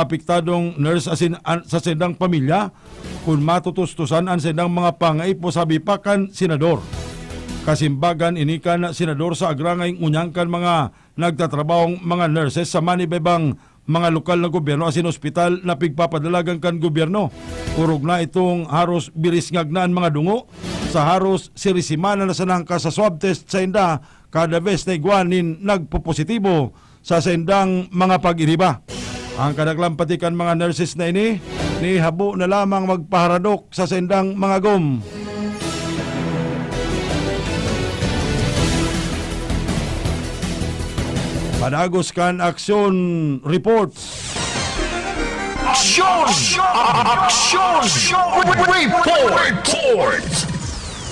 apektadong nurse sa sendang pamilya kung matutustusan ang sendang mga pangaipo sabi pa kan senador. Kasimbagan inikan senador sa agrangay ngunyangkan mga nagtatrabahong mga nurses sa manibebang mga lokal na gobyerno asin ospital na pigpapadalagan kan gobyerno. Urog na itong haros birisngagnaan mga dungo sa haros sirisimana na sanangka sa swab test sa inda kada bes na iguanin nagpopositibo sa sendang mga pag-iriba. Ang kadaglampatikan mga nurses na ini ni habo na lamang magpaharadok sa sendang mga gom. Padagos kan aksyon reports. Aksyon! Aksyon! Report!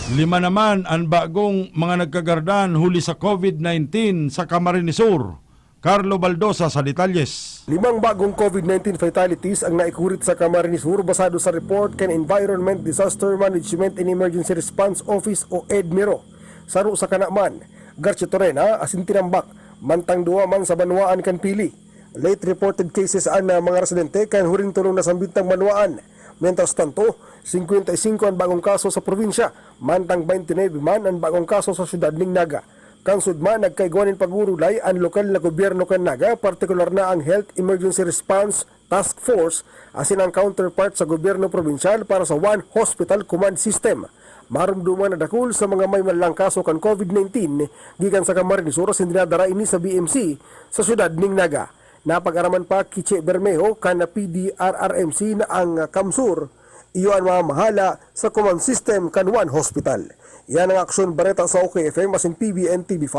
5 naman ang bagong mga nagkagardan huli sa COVID-19 sa Camarines Sur. Carlo Baldosa sa detalles. 5 bagong COVID-19 fatalities ang naikurit sa Camarines Sur basado sa report kan Environment Disaster Management and Emergency Response Office o EDMIRO. Saro sa kanaman, Garcia Torena asin tinambak, mantang 2 man sa banwaan kan pili. Late reported cases ang mga residente kan huring tulong na sambintang banwaan. Mientras tanto, 55 ang bagong kaso sa probinsya, mantang 29 man ang bagong kaso sa siyudad ning Naga. Kan sudma nagkaigwanin pagurulay ang lokal na gobyerno kan Naga, partikular na ang Health Emergency Response Task Force asin ang counterpart sa gobyerno probinsyal para sa One Hospital Command System. Marumduman na dakul sa mga may malang kaso kan COVID-19 gikan sa Camarines Sur asin dinadara ini sa BMC sa siyudad ning Naga. Napag-araman pa Kiche Bermejo kan na PDRRMC na ang Kamsur iyo ang mamahala sa command system kan One Hospital. Yan ang aksyon bareta sa OK FM asin PBN TV5.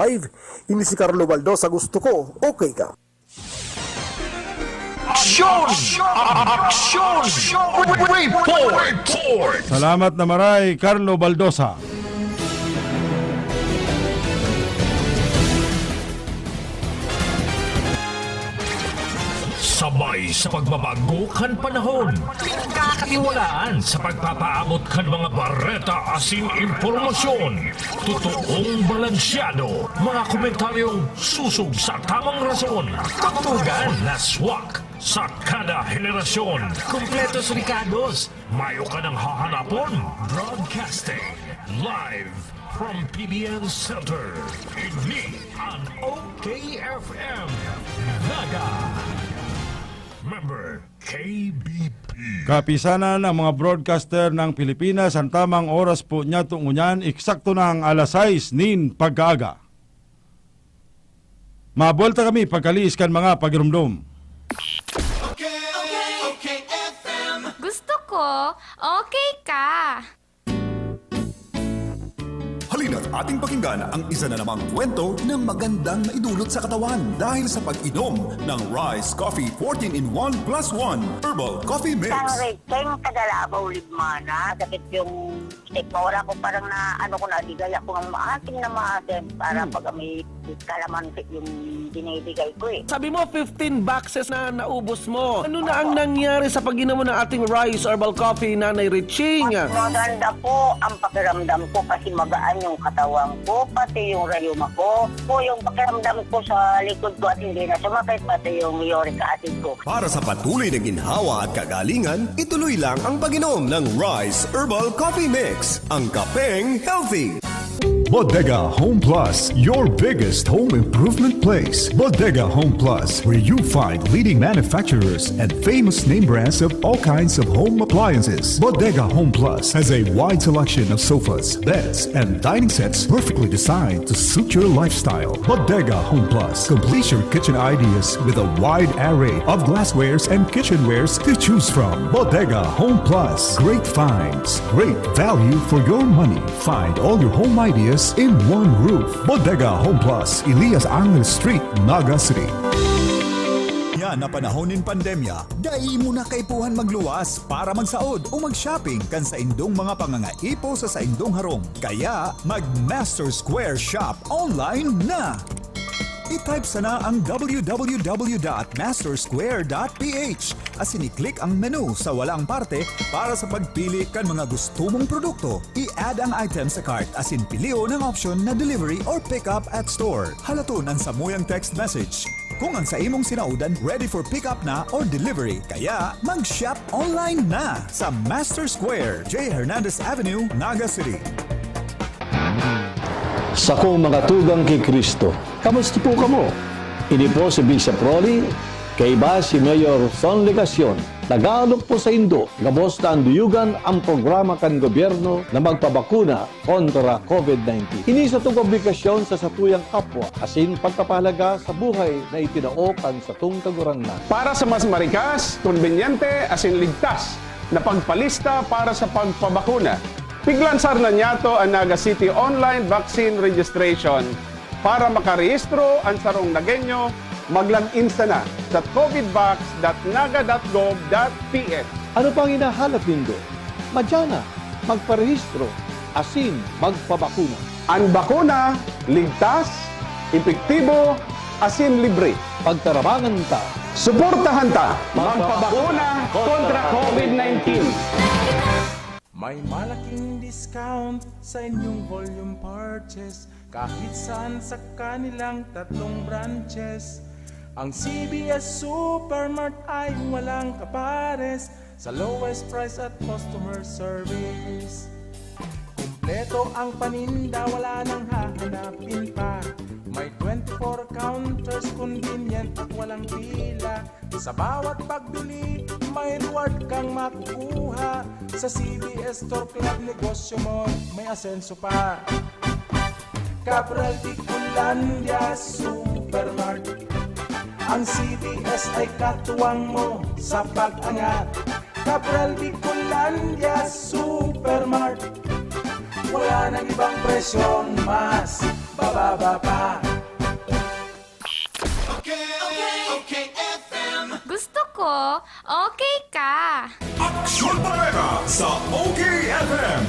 Ini si Carlo Baldo sa gusto ko, okay ka. Aksyon! Aksyon! Report! Salamat na maray, Carlo Baldosa. Sabay sa pagbabago kan panahon, pinagkakatiwalaan sa pagpapaabot kan mga bareta asin impormasyon. Totoong balansyado, mga komentaryong susog sa tamang rason. Tugtugan na swak sa kada henerasyon. Kompletos Ricardos, mayo ka ng hahanapon. Broadcasting live from PBN Center. Ini ang OKFM Naga. Member KBP. Kapisanan ng mga broadcaster ng Pilipinas ang tamang oras po niya tungunyan eksakto ng alas 6 nin pagkaaga. Mabuelta kami pagkaliis kan mga pagirumdum. Okay, FM. Gusto ko, okay ka. Halina't ating pakinggan ang isa na namang kwento ng magandang naidulot sa katawan dahil sa pag-inom ng Rise Coffee 14-in-1 plus 1 Herbal Coffee Mix. Ang rating, kadalabaw libmana. Sakit yung stick mo. Wala ko parang na, ano ko na, digay ako ng maasim para pag may kalamansi yung binibigay ko eh. Sabi mo 15 boxes na naubos mo. Ano na ang nangyari sa pag-inom mo ng ating Rise Herbal Coffee, Nanay Riching? Maganda po ang pakiramdam ko kasi magaan yung katawan ko, pati yung rayuma ko. Po yung pakiramdam ko sa likod ko at hindi na sumakit, pati yung uric acid ko. Para sa patuloy na ginhawa at kagalingan, ituloy lang ang pag-inom ng Rise Herbal Coffee Mix, ang kapeng healthy. Bodega Home Plus, your biggest home improvement place. Bodega Home Plus, where you find leading manufacturers and famous name brands of all kinds of home appliances. Bodega Home Plus has a wide selection of sofas, beds, and dining sets perfectly designed to suit your lifestyle. Bodega Home Plus completes your kitchen ideas with a wide array of glasswares and kitchenwares to choose from. Bodega Home Plus, great finds, great value for your money. Find all your home ideas in one roof. Bodega Home Plus, Elias Angel Street, Naga City. Yan na panahonin pandemya, dai mo na kaipuhan magluwas para magsaod o mag-shopping kan sa indong mga pangangaipo sa indong harong. Kaya mag-Master Square Shop online na! I-type sana ang www.mastersquare.ph asin i-click ang menu sa walang parte para sa pagpili kan mga gusto mong produkto. I-add ang item sa cart asin pilio ng option na delivery or pick up at store. Halaton ang samuyang text message. Kung ang sa imong sinaudan ready for pickup na or delivery, kaya mag-shop online na sa Master Square, J. Hernandez Avenue, Naga City. Sa kong mga tugang kay Kristo, kamusta po kamo? Ini po si Bishop Rolly, kay ba si Mayor Son Legacion. Tagalog po sa Indo, gabos na anduyugan ang programa kan gobyerno na magpabakuna kontra COVID-19. Ini sa itong publikasyon sa satuyang kapwa, asin pagkapahalaga sa buhay na itinaokan sa itong kagurangnan. Para sa mas marikas, konbenyente, asin ligtas na pagpalista para sa pagpabakuna. Piglansar na niyato ang Naga City Online Vaccine Registration para makarehistro ang sarong Nagenyo. Mag-login na sa covidvax.naga.gov.ph. Ano pang hinahanap nindo? Madyana, magparehistro, asin magpabakuna. Ang bakuna, ligtas, epektibo, asin libre. Pagtarabangan ta, Suportahan ta, magpabakuna kontra COVID-19. May malaking discount sa inyong volume purchase kahit saan sa kanilang 3 branches. Ang CBS Supermart ay walang kapares sa lowest price at customer service. Kumpleto ang paninda, wala nang hahanapin pa. May 24 counters, convenient at walang pila. Sa bawat pagbili, may reward kang makukuha. Sa CBS Store Club, negosyo mo may asenso pa. Cabral Bicolandia Supermart. Ang CBS ay katuwang mo sa pag-angat. Cabral Bicolandia Supermart. Wala nang ibang presyong mas bababa pa. Okay FM. Gusto ko, okay ka. Aksyon Barrera sa Okay FM.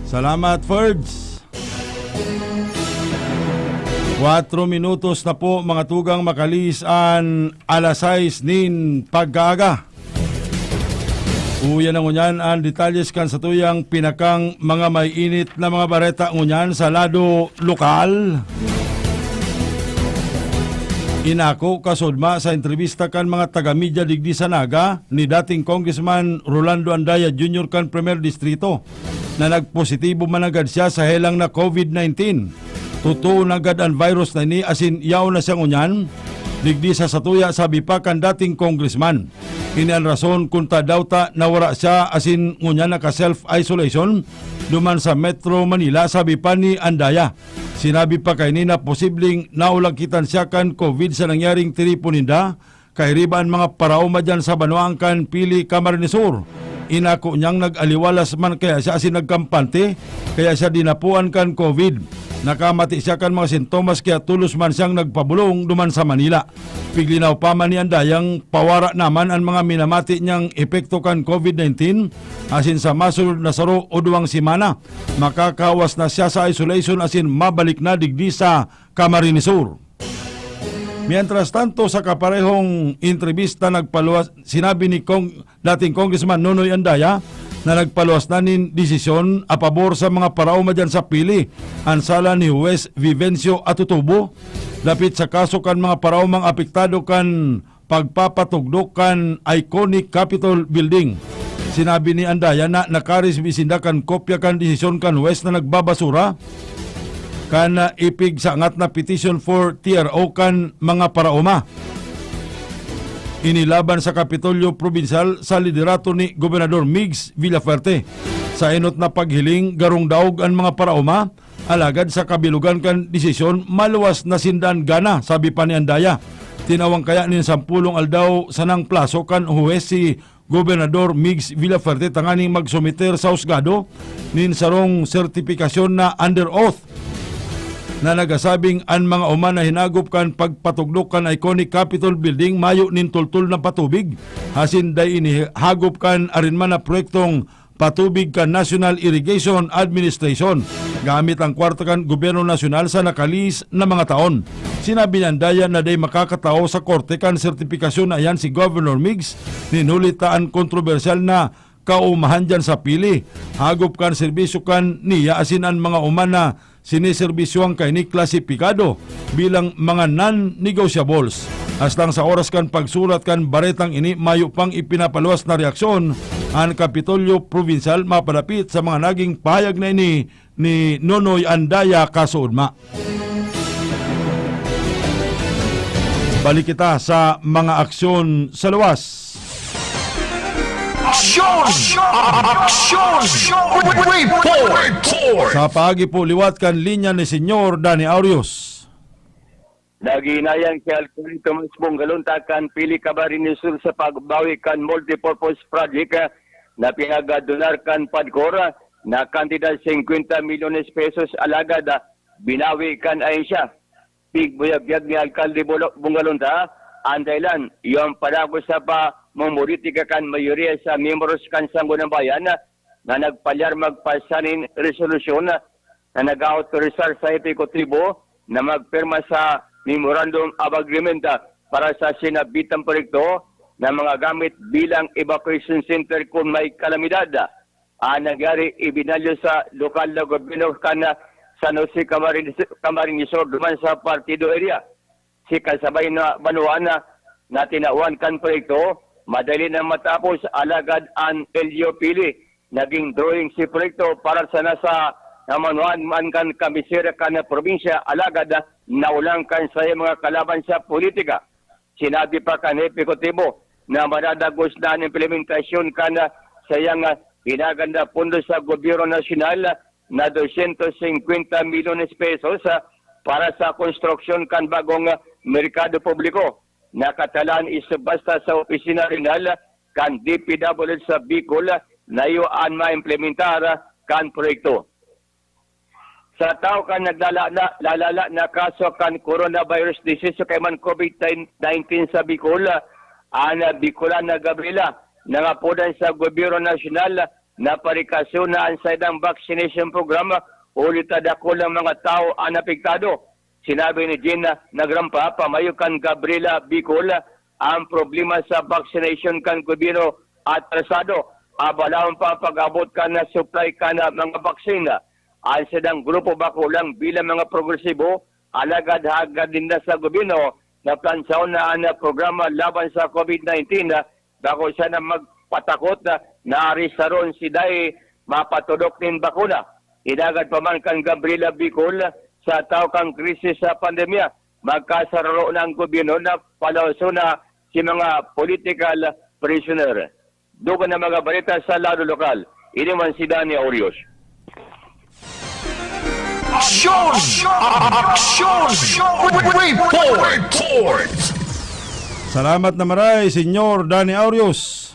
Salamat, Ferds. 4 minutos na po mga tugang makalis an alas 6 nin pagkaaga. Uyan ang unyan ang detalles kan sa tuyang pinakang mga may init na mga bareta unyan sa lado lokal. Inako kasudma sa entrevista kan mga taga-media digdi sa Naga ni dating Congressman Rolando Andaya Jr. kan Premier Distrito na nagpositibo man agad siya sa helang na COVID-19. Totoo na agad ang virus na ni asin yaw na siyang unyan. Digdi sa satuya sabi pa kan dating congressman. Ini ang rason kung daw ta nawara siya asin ngunya naka self-isolation duman sa Metro Manila sabi pa ni Andaya. Sinabi pa kay ni na posibleng naulakitan siya kan COVID sa nangyaring tiripuninda kay riban mga parauma dyan sa Banuang kan Pili Camarines Sur. Inako niyang nag-aliwalas man kaya siya asin nagkampante kaya siya dinapuan kan COVID. Nakamati siya kan mga sintomas kaya tulos man siyang nagpabulong duman sa Manila. Piglinaw pa man ni Andayang pawara naman ang mga minamati niyang epekto kan COVID-19 asin sa masulod na saro o 2 semana. Makakawas na siya sa isolation asin mabalik na digdi sa Camarines Sur. Mientras tanto sa kaparehong entrevista nagpaluwas sinabi ni dating Congressman Nonoy Andaya na nagpaluwas na nin desisyon a pabor sa mga parauma dyan sa Pili ang sala ni Juez Vivencio Atutubo dapit sa kaso kan mga paraumang apektado kan pagpapatugdok kan iconic Capitol Building. Sinabi ni Andaya na nakaresbisinda kan kopya kan desisyon kan Juez na nagbabasura kan ipig sa angat na petition for TRO kan mga parauma. Inilaban sa Kapitolyo Provincial sa liderato ni Gobernador Migs Villafuerte. Sa enot na paghiling garong daog ang mga parauma, alagad sa kabilugan kan desisyon maluwas na sindan gana, sabi pa ni Andaya. Tinawang kaya nin 10 aldaw sanang plaso kan huwes si Gobernador Migs Villafuerte tanganing magsumiter sa husgado nin sarong sertifikasyon na under oath na nagasabing ang mga uman na hinagop kan pagpatugdok kan iconic Capitol Building mayo nin tultul na patubig hasin day inihagop kan arinman na proyektong patubig kan National Irrigation Administration gamit ang kwarta kan Gobyerno Nasyonal sa nakalis na mga taon. Sinabi ni Andaya na day makakatao sa korte kan sertifikasyon na yan si Governor Migs ninulita ang kontrobersyal na kaumahan dyan sa Pili. Hagop kan serbisyo kan niya asin ang mga uman na siniserbisyong kay ni klasipikado bilang mga non-negotiables. Aslang sa oras kan pagsulat kan baretang ini, mayo pang ipinapaluwas na reaksyon ang Kapitolyo Provincial mapadapit sa mga naging pahayag na ini ni Nonoy Andaya Kasuudma. Balik kita sa mga aksyon sa luwas. Sa paagi po liwat kan linya ni Senyor Danny Aurios. Naginayan kay Alcalde Tomas Bungalon takan pili Camarines Sur sa pagbawi kan multipurpose project na pinagadonar kan PADCOR na kantidad 50 milyones pesos alagad binawi kan ay siya. Pigbuyag-yag ni Alcalde Bungalon ang dahilan yung padako sa mamuritika kan mayoriya sa membros kan Sangguniang Bayan na nagpalyar magpasanin resolusyon na nag-autorizar sa Epecutibo na magpirma sa Memorandum of Agreement para sa sinabitang proyekto na mga gamit bilang evacuation center kung may kalamidad. Nangyari ibinalyo sa lokal na gobyerno kan San Jose Camarines Sur duman sa partido area. Si kasabay na banuan na tinauan kan proyekto, madali na matapos alagad ang LGU pili. Naging drawing si proyekto para sa nasa namanuan man kan kamisira kan probinsya alagad naulang kan sa mga kalaban sa politika. Sinabi pa kan Epecutibo na madadagos na ang implementasyon kan sayang hinaganda pundo sa gobyerno nasyonal na 250 milyones pesos para sa konstruksyon kan bagong merkado publiko. Nakatalaan isubasta sa opisina rinal kan DPWH sa Bicol na iyoan maimplementar kan proyekto. Sa tao kan naglalala na kaso kan coronavirus disease kay man COVID-19 sa Bicol, Bicolan na Gabriela nangapodan sa gobyerno nasyonal na parikasyon na ang saydang vaccination program ulit dako ng mga tao ang apektado. Sinabi ni Jean Nagrampa, pamayo kan Gabriela Bicol, ang problema sa vaccination kan gobyerno atrasado. Abalaon pa pag-abot ka na supply ka na mga vaksina. Ang sadang grupo bakulang bilang mga progresibo, alagad hagad din na sa gobyerno na plansaon na ang programa laban sa COVID-19 bako siya na magpatakot na arisaron si Day mapatudok din bakuna. Inagad pa man kang Gabriela Bicol sa tao kang krisis sa pandemya. Magkasararo ng gobyerno na palawso na si mga political prisoner. Doon na mga balita sa lado lokal. Ini man si Danny Aurios. Salamat na maray, Senyor Danny Aurios.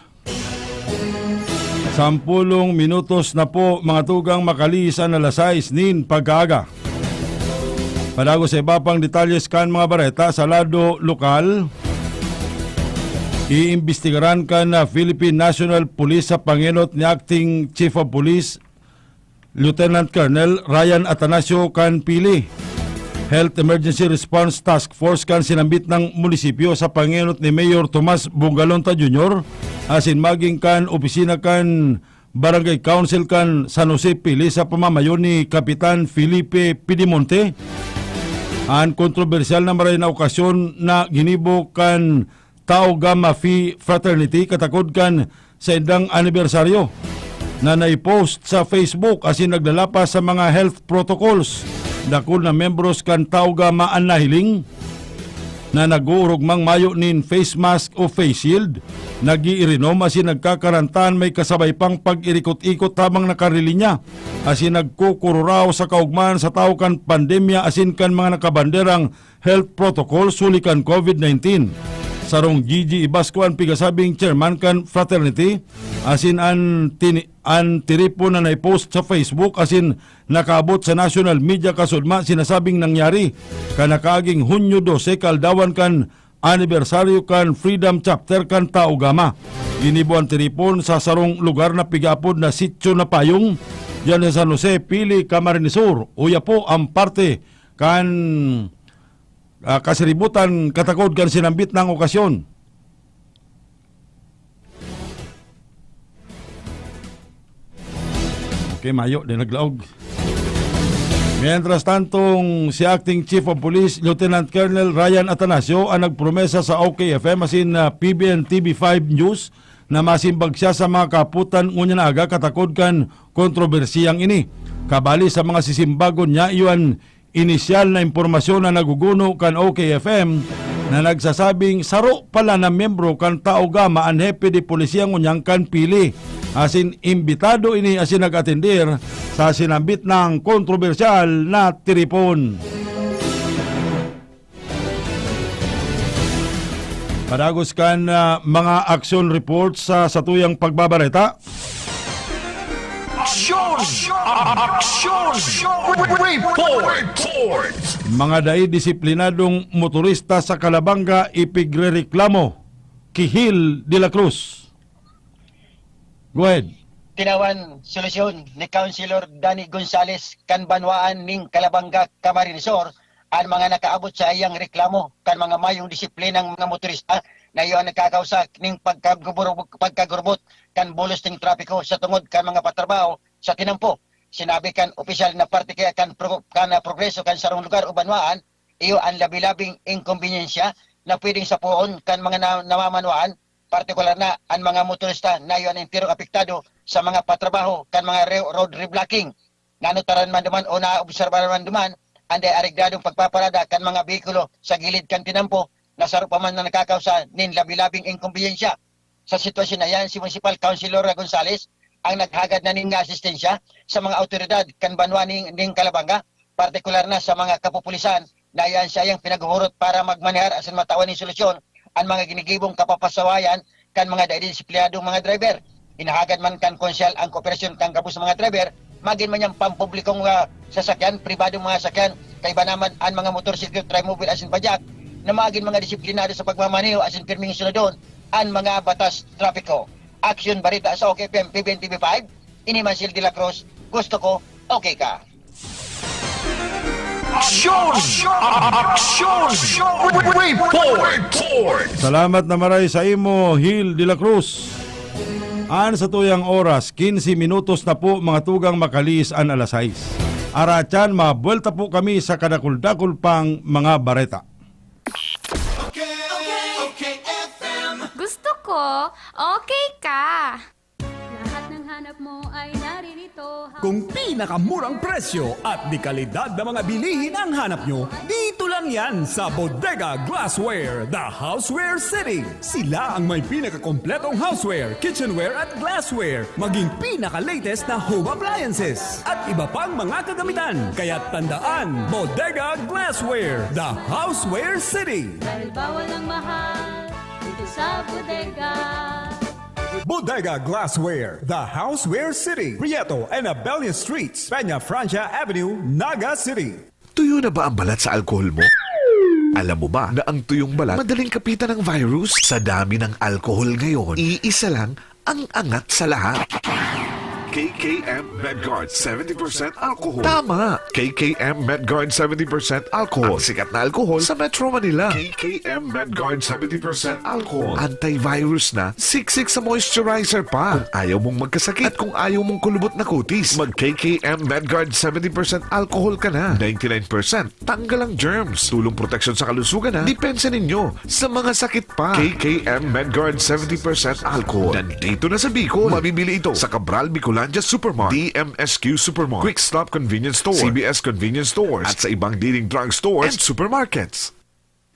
10 minutos na po mga tugang makalisan na lasais nin pagkaaga. Padago sa iba pang detalles kan mga bareta sa lado lokal, iimbestigaran ka na Philippine National Police sa pangenot ni Acting Chief of Police Lieutenant Colonel Ryan Atanasio kan pili. Health Emergency Response Task Force kan sinambit ng munisipyo sa pangenot ni Mayor Tomas Bungalonta Jr. asin maging kan opisina kan Barangay Council kan San Jose pili sa pamamayo ni Kapitan Felipe Pidimonte. Ang kontrobersyal na maray na okasyon na ginibo kan Tau Gamma Phi Fraternity katakod kan sa indang anibersaryo na naipost sa Facebook asin naglalapas sa mga health protocols. Dakod na membros kan Tau Gamma ang nahiling na nag-uurog mang mayo nin face mask o face shield, nag-iirinom asin nagkakarantan may kasabay pang pag-irikot-ikot tamang nakarilinya asin nagkukururaw sa kaugman sa tao kan pandemya asin kan mga nakabanderang health protocol sulikan COVID-19. Sarong Gigi Ibasco ang pigasabing chairman kan fraternity asin ang tiripo na naipost sa Facebook asin nakaabot sa national media kasudma sinasabing nangyari kanakaaging Hunyo 12 kaldawan kan anibersaryo kan Freedom Chapter kan Tau Gamma. Ginibo ang tiripon sa sarong lugar na pigapod na sityo na payong diyan sa San Jose, Pili, Camarines Sur. Uya po ang parte kan kasiributan katakod kan sinambit ng okasyon. Okay, mayo din naglaog. Mientras tantong si Acting Chief of Police Lieutenant Colonel Ryan Atanasio ang nagpromesa sa OKFM asin PBN TV5 News na masimbag siya sa mga kaputan ngunya na aga katakod kan kontrobersiyang ini. Kabali sa mga sisimbagon niya iyon inisyal na impormasyon na naguguno kan OKFM na nagsasabing saro pala na membro kan Taogama ang hepe di pulisya ngunyang kan pili. Asin imbitado ini asin nag-atendir sa sinambit ng kontrobersyal na tiripon. Padagos kan mga action reports sa satuyang pagbabareta. Aksyon! Report! Mga dai disiplinadong motorista sa Calabanga ipigrereklamo. Kihil de la Cruz. Go ahead. Tinawan solusyon ni Councilor Danny Gonzales kan banwaan ning Calabanga Camarinesor ang mga nakaabot sa iyang reklamo kan mga mayong disiplinang mga motorista na iyon nagkakausa ning pagkagurbot kan bulos ning trapiko sa tungod kan mga patrabaho sa tinampo. Sinabi kan opisyal na parte kaya kan progreso kan sarong lugar o banwaan iyo ang labi-labing inkonbeniensya na pwedeng sapuon kan mga namamanwaan, partikular na ang mga motorista na iyon ang tirong apektado sa mga patrabaho kan mga road reblocking. Nanutaran man duman o naobserbaran man duman ang arigdadong pagpaparada kan mga bikulo sa gilid kan tinampo na saro pa man na nakakausa nin labi-labing inkonbeniensya. Sa sitwasyon na yan, si Municipal Councilor Gonzales ang naghagad na ning asistensya sa mga autoridad kan banwa ning Calabanga, partikular na sa mga kapupulisan na yan siya yung pinaghuhurot para magmanehar asan matawan ni solusyon ang mga ginigibong kapapasawayan kan mga disiplinadong mga driver. Inahagad man kan konsyal ang kooperasyon kan kapos mga driver, magin man yung pampublikong sasakyan, pribadong mga sasakyan, kay ba naman ang mga motorsiklo, trimobile asin bajak, na magin mga disiplinado sa pagmamaneho asin pirming sunodon ang mga batas trapiko. Action Barita sa OKFM PBN TV5, ini Mansil de la Cruz, gusto ko, okay ka. Aksyon! Report! Salamat na maray sa imo, Hil de la Cruz. An sa tuyang oras, 15 minutos na po mga tugang makalis an alas 6. Arachan, mabuelta po kami sa kadakuldakul pang mga bareta. Gusto ko, okay ka. Lahat ng hanap mo ay naririto. Kung pinakamurang presyo at di kalidad na mga bilihin ang hanap nyo, dito lang yan sa Bodega Glassware, the Houseware City. Sila ang may pinakakompletong houseware, kitchenware at glassware, maging pinaka-latest na home appliances at iba pang mga kagamitan. Kaya tandaan, Bodega Glassware, the Houseware City. Dahil bawal ang mahal dito sa bodega. Bodega Glassware, the Houseware City. Prieto and Abellia Streets, Peña Francia Avenue, Naga City. Tuyo na ba ang balat sa alkohol mo? Alam mo ba na ang tuyong balat madaling kapitan ng virus? Sa dami ng alkohol ngayon, iisa lang ang angat sa lahat. KKM Medguard 70% alcohol. Tama! KKM Medguard 70% alcohol. Ang sikat na alkohol sa Metro Manila. KKM Medguard 70% alcohol. Antivirus na, siksik sa moisturizer pa. Kung ayaw mong magkasakit at kung ayaw mong kulubot na kutis, mag KKM Medguard 70% alcohol ka na. 99% tanggal ang germs. Tulong proteksyon sa kalusugan na. Depensa ninyo sa mga sakit pa. KKM Medguard 70% alcohol. Nandito na sa Bicol. Mabibili ito sa Cabral Bicolandia Supermarket, DMSQ Supermarket, Quick Stop Convenience Store, CBS Convenience Stores, at sa ibang leading drug stores and supermarkets.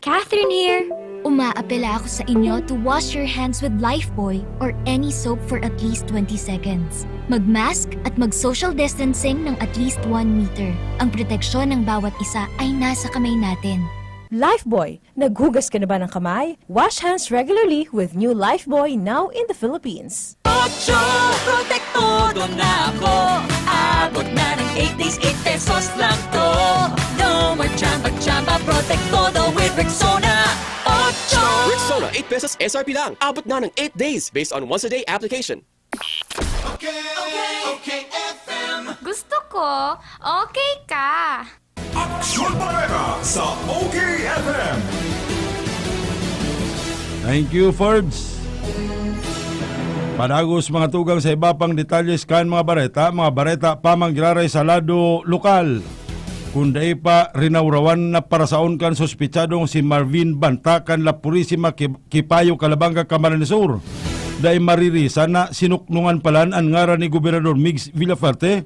Catherine here. Umaapela ako sa inyo to wash your hands with Lifebuoy or any soap for at least 20 seconds. Mag-mask at mag-social distancing ng at least 1 meter. Ang proteksyon ng bawat isa ay nasa kamay natin. Lifebuoy, naghugas ka na ba ng kamay? Wash hands regularly with new Lifebuoy now in the Philippines. Ocho, protektodo na ako. Abot na ng 8 days, 8 pesos lang to. No more chamba-chamba, protektodo with Rexona. Ocho! Rexona, 8 pesos SRP lang. Abot na ng 8 days based on once-a-day application. Okay, FM. Gusto ko, okay ka. Aksyon Bareta sa OKFM. Thank you, Fords. Padagos mga tugang sa iba pang detalles kan mga bareta pa manggiraray sa lado lokal. Kunday pa rinawrawan na parasaon kan sospechadong si Marvin Banta kan La Purisima Kipayo Calabanga Camarines Sur. Day maririsa na sinuknungan palan ang ngaran ni Gobernador Migs Villaferte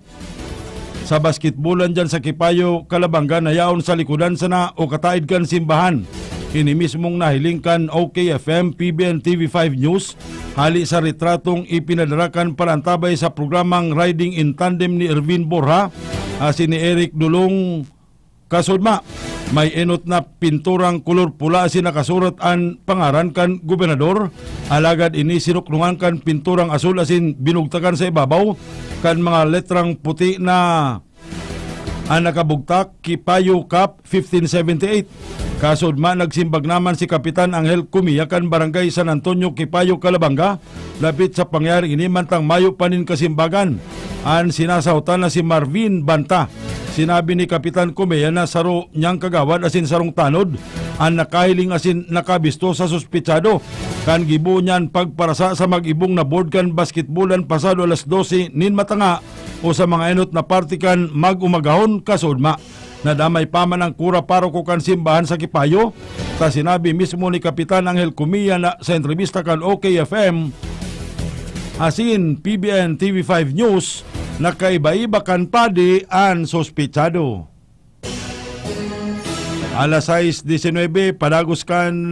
sa basketbolan dyan sa Kipayo Calabanga na yaon sa likudan sana o kataid kan simbahan. Ini mismong nahilingkan OKFM, PBN TV5 News hali sa retratong ipinadarakan palantabay sa programang Riding in Tandem ni Ervin Borja asin ni Eric Dulong Kasudma. May enot na pinturang kulor pula asin nakasurat ang pangaran kan gobernador. Alagad ini sinuknungan kan pinturang asul asin binugtakan sa ibabaw kan mga letrang puti na ang nakabugtak Kipayo Cup 1578. Kasudma nagsimbag naman si Kapitan Angel Cumia kan Barangay San Antonio Kipayo Calabanga lapit sa pangyari ini mantang Mayo panin kasimbagan. Ang sinasautan na si Marvin Banta. Sinabi ni Kapitan Cumia na saro niyang kagawad asin sarong tanod ang nakahiling asin nakabisto sa suspitsado. Kan gibo niyan pagparasa sa mag-ibong na board kan basketbolan pasado alas 12 nin matanga o sa mga enot na partikan mag-umagahon kasudma. Nadamay pa man ang kura paroko kan simbahan sa Kipayo. Ta sinabi mismo ni Kapitan Angel Cumia na sa entrevista kan OKFM asin PBN TV5 News nakaiba-iba kan padi ang sospechado. Alas 6:19 padagos kan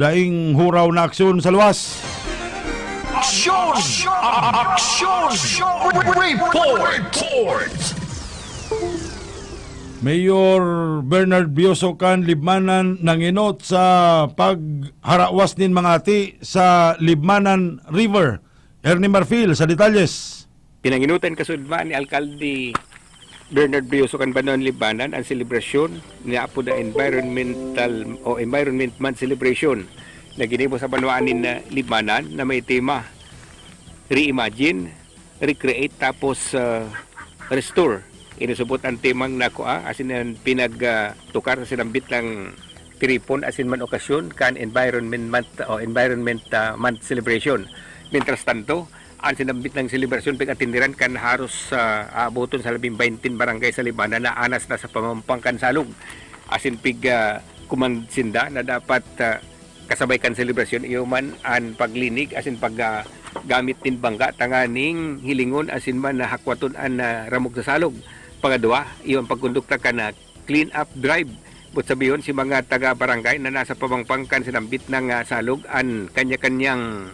daing huraw na aksyon sa luwas. Aksyon! Aksyon! Report! Mayor Bernard Bioso kan Libmanan nanginot sa pagharawas nin mga ati sa Libmanan River. Ernie Marfil sa detalles. Pinanginutan kasudma ni Alkalde Bernard Brioso kan Banon Libanan ang selebrasyon ni apo da Environment Month celebration na ginibo sa banwaanin na Libanan na may tema Reimagine, Recreate tapos Restore. Inusubot ang temang nakuha asin ang pinagtukar sa sinambit ng tiripon asin man okasyon kan Environment Month celebration. Mientras tanto, ang sinambit ng selebrasyon pag-atindiran kan haros aaboton sa 20 barangay sa Libanan na anas na sa pamampang kansalog. Asin kumansinda na dapat kasabay kan selebrasyon iyo man ang paglinig asin paggamit din bangga tanganing hilingon asin man na hakwaton an ramog sa salog. Pangadua, iyo ang pagkondukta ka na clean up drive. But sabiyon si mga taga-barangay na nasa pamangpang kan sinambit ng salog an kanya-kanyang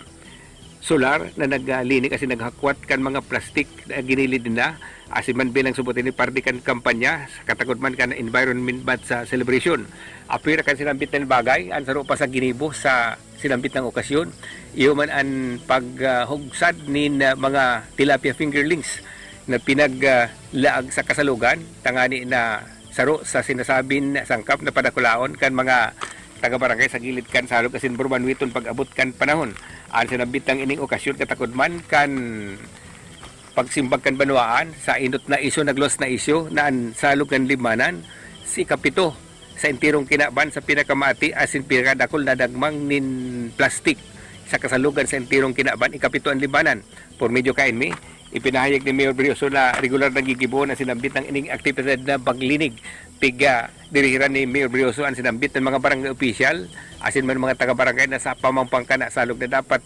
solar na naglinig asin naghakwat kan mga plastik na ginilid na asin man bilang subutin ni pardi kan kampanya sa katagod man kan environment month sa celebration. Apira kan sinambit ng bagay ang saro pa sa ginibo sa sinambit ng okasyon. Iyo man ang paghugsad nin mga tilapia fingerlings na pinaglaag sa kasalugan tangani na saro sa sinasabing sangkap na padakulaon kan mga taga-barangay sa gilid kan salog asin burmanwiton pag-abot kan panahon. Ang sinabit ng ining okasyon katakod man kan pagsimbag kan banwaan sa inot na isyo naglos na isyo na ang salog kan Libanan si kapito sa intirong kinaban sa pinakamati asin pinakadakol na dagmang nin plastik sa kasalugan sa intirong kinaban ikapito ang Libanan. Por medyo kain mi ipinahayag ni Mayor Brioso na regular na gigibo na sinambit ng ining aktibidad na paglinig. Dirihiran ni Mayor Brioso ang sinambit ng mga barangay official asin man mga taga-barangay na sa pamampang kana salog na dapat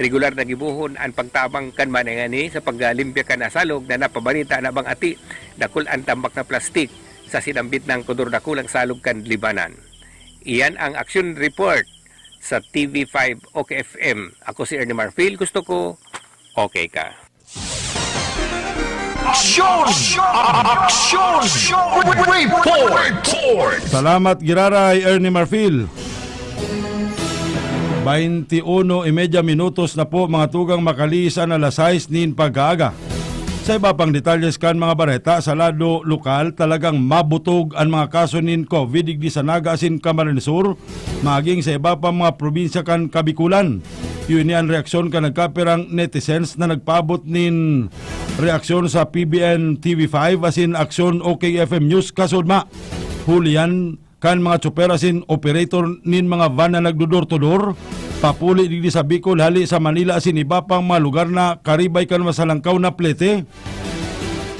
regular na gibuhon ang pagtabang kan manangani sa paglimpya kana salog na napabalita na bang ati dakul ang tambak na plastik sa sinambit ng Kodor Dakulang salog kan Libanan. Iyan ang action report sa TV5 OKFM. Ako si Ernie Marfil. Gusto ko okay ka. Aksyon! Aksyon! Report! Salamat Giraray Ernie Marfil. 21:30 minutos na po mga tugang makalisan alas 6 nin pag-aaga. Sa iba pang detalles kan mga bareta sa lado lokal talagang mabutog ang mga kaso nin COVID digdi sa Naga asin Camarines Sur maging sa iba pang mga probinsya kan Kabikulan. Yun yan reaksyon ka nagkapirang netizens na nagpabot nin reaksyon sa PBN TV5 asin aksyon OKFM News kasudma. Hulian kan mga tsoper asin operator nin mga van na nagdudor-tudor papuli digdi sa Bicol hali sa Manila asin iba pang mga lugar na karibay kan masalangkaw na plete.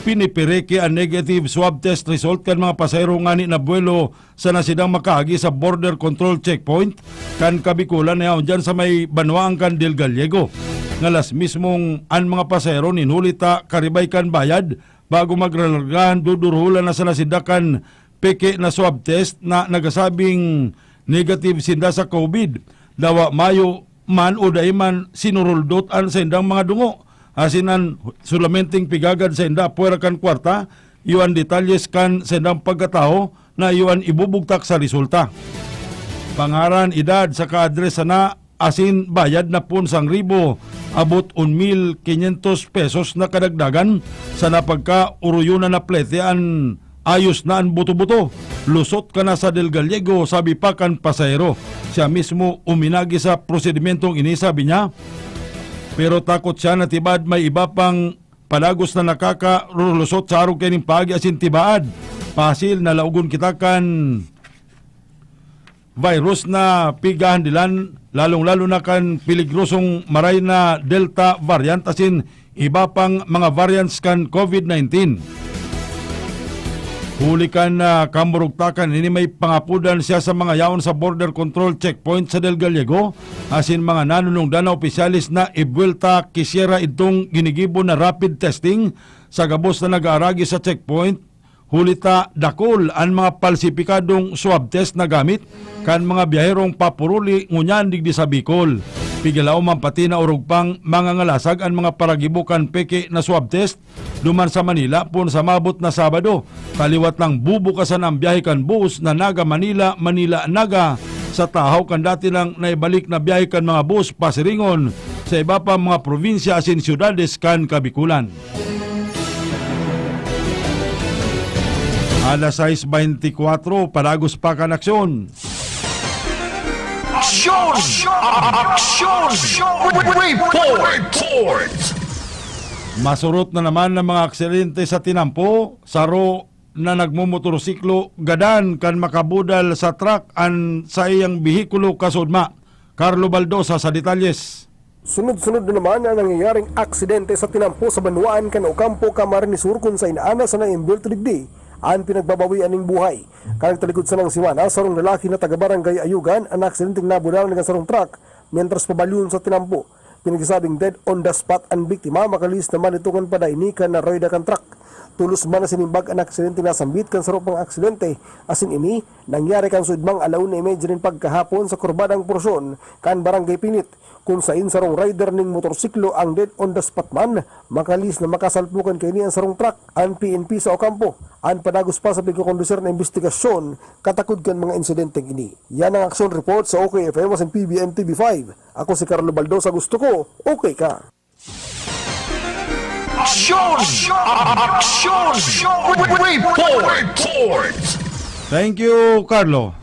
pinipiriki ang negative swab test result kan mga pasahero nga ni nabuelo sa nasidang makaagi sa border control checkpoint kan Kabikulan na yaon dyan sa may Banwaang kan Del Gallego. Ngalas mismong ang mga pasahero ninulita karibay kan bayad bago magralagahan dudurhulan na sa nasidakan peke na swab test na nagasabing negative sinda sa COVID. Dawa mayo man o daiman sinuruldot ang sa indang mga dungo. Asinan sulamenting pigagad sa inda puwera kan kwarta, iwan detalyes kan sa indang pagkatao na iwan ibubugtak sa resulta. Pangaran, edad sa ka-address na asin bayad na pun 1,000 abot 1,500 pesos na kadagdagan sa napagka uruyunan na pletean ayos na ang buto-buto. Lusot ka na sa Del Gallego, sabi pa kan pasahero. Siya mismo uminagi sa prosedimentong ini, sabi niya. Pero takot siya na tibad may iba pang palagos na nakakarulusot sa araw kaning pagi asin tibaad. Pasil na laugon kita kan virus na pigahan dilan, lalong-lalo na kan peligrosong maray na Delta variant asin iba pang mga variants kan COVID-19. Hulikan na kamurugtakan ini may pangapudan siya sa mga yaon sa border control checkpoint sa Del Gallego asin mga nanunungdan na opisyalis na ibuelta kisyera itong ginigibo na rapid testing sa gabos na nag-aaragi sa checkpoint. Hulita dakol ang mga palsipikadong swab test na gamit kan mga biyaherong papuruli ngunyan digdi sa Bicol. Pigilaw man pati na urog pang mga ngalasag ang mga paragibukan peke na swab test duman sa Manila pun sa mabot na Sabado. Kaliwat lang bubukasan ang biyahe kan bus na Naga Manila, Manila Naga sa tahaw kan dati lang naibalik na biyahe kan mga bus pasiringon sa iba pa mga probinsya asin syudades kan Kabikulan. Alas 6:24, palagos pa kan aksyon. Aksyon! Aksyon! Report! Masurot na naman ng mga aksidente sa Tinampo, saro na nagmumotorsiklo gadan kan makabudal sa truck an sa iyang bihikulo kasudma. Carlo Baldosa sa detalyes. Sunod-sunod na naman ang nangyayaring aksidente sa Tinampo sa Banwaan kan Ocampo, Camarines Sur kung sa inaana sa naimbel tuligdi ang pinagbabawian ng buhay. Kanang talikod sa nang siwana, sarong lalaki na taga-barangay Ayugan ang aksidenteng nabudalan ng sarong truck mientras pabalyon sa Tinampo. Pinagsabing dead on the spot ang biktima, makalis naman itungan pa dainikan na roida kan truck. Tulos man na sinimbag ang aksidente na sambit kan sarong pang aksidente. Asin ini, nangyari kan sudmang alaun na image rin pagkahapon sa kurbadang porsyon kan barangay Pinit. Kung sa sarong rider ning motorsiklo ang dead on the spot man, makalis na makasalpukan kay ni ang sarong truck ang PNP sa Ocampo. Ang padagos pa sa pagkakondusir na investigasyon, katakod kan mga insidenteng ini. Yan ang action report sa OKFM at PBN TV5. Ako si Carlo Baldosa, gusto ko, okay ka. Aksyon! Aksyon! Report! Thank you, Carlo.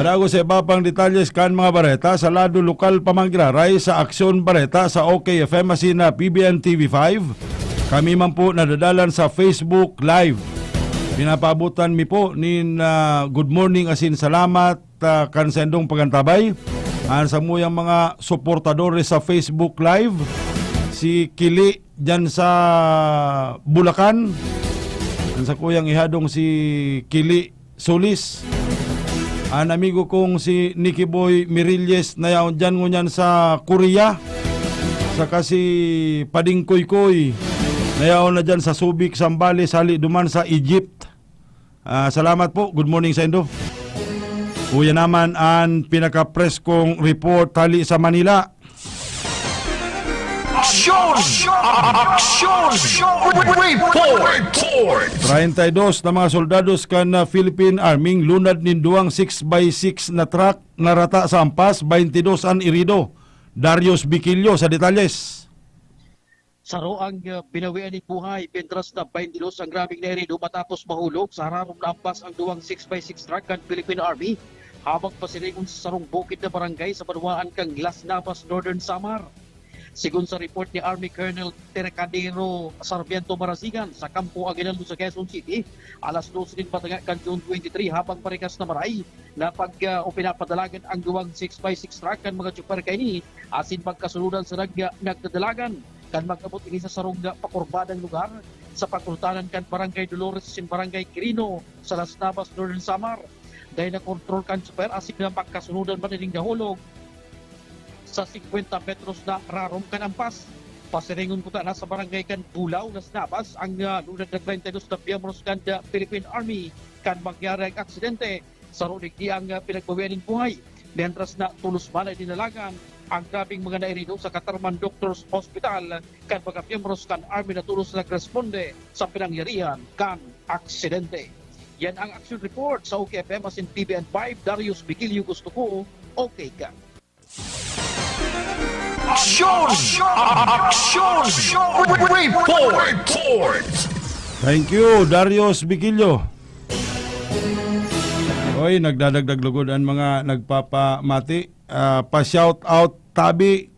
Madago sa iba pang detalles kan mga bareta sa lado lokal pamanggraray sa Aksyon Bareta sa OKFM asin na PBN TV5. Kami man po nadadalan sa Facebook Live. Pinapaabutan mi po ni good morning asin salamat kan sendong pagantabay. Ang sa muyang mga suportadores sa Facebook Live. Si Kili dyan sa Bulacan. Ang sa kuyang ihadong si Kili Solis. Ang amigo kong si Nicky Boy Mirilles na yaon dyan ngunyan sa Korea. Saka si Pading Koy na yaon na dyan sa Subic, Sambales, hali duman sa Egypt. Salamat po. Good morning sa indo. Kuya naman ang pinaka-preskong report hali sa Manila. Aksyon! Aksyon! Report! 32 na mga soldados kan Philippine Army lunad ninduang 6x6 na truck na rata sa ampas, 22 ang irido. Darius Biquillo sa detalles. Saro ang pinawian ng buhay, pentras na 22 ang grabing nairido matapos mahulog sa hararong na ampas ang duwang 6x6 truck kan Philippine Army habang pasilingon sa sarong bukid na barangay sa Banwaan kang Las Navas, Northern Samar. Sigun sa report ni Army Colonel Tercadero Sarmiento Marasigan sa Kampo Aguinaldo sa Quezon City, alas 12 din patanga kan June 23 habang parikas na maray na pinapadalagan ang duwang 6x6 truck kan mga tsuper kaini asin pagkasuludan sa nagdadalagan. kan mag-abot ini sa sarong pakurbadang lugar sa pagkultanan kan Barangay Dolores sin Barangay Quirino sa Las Navas, Northern Samar. Dahil na-control kan super asig na pagkasunudan ba niling nahulog sa 50 metros na rarom kan ampas. Pasiringon ko ta na sa barangay kan Bulao, Las Navas, ang lunag na 32 na miyembros kan Philippine Army kan mangyari ang aksidente sa runig ang pinagbawianin buhay. Mientras na tulos man ay dinalagan ang grabing mga nairido sa Katarman Doctors Hospital kan mga miyembros kan Army na tulos nagresponde sa pinangyarihan kan aksidente. Yan ang action report sa OKFM asin PBN5. Darius Bigilio, gusto ko, okay ka. Aksyon! Aksyon! Report! Thank you, Darius Bigilio. Oy, nagdadagdag lugod ang mga nagpapamati. Pa-shout out tabi,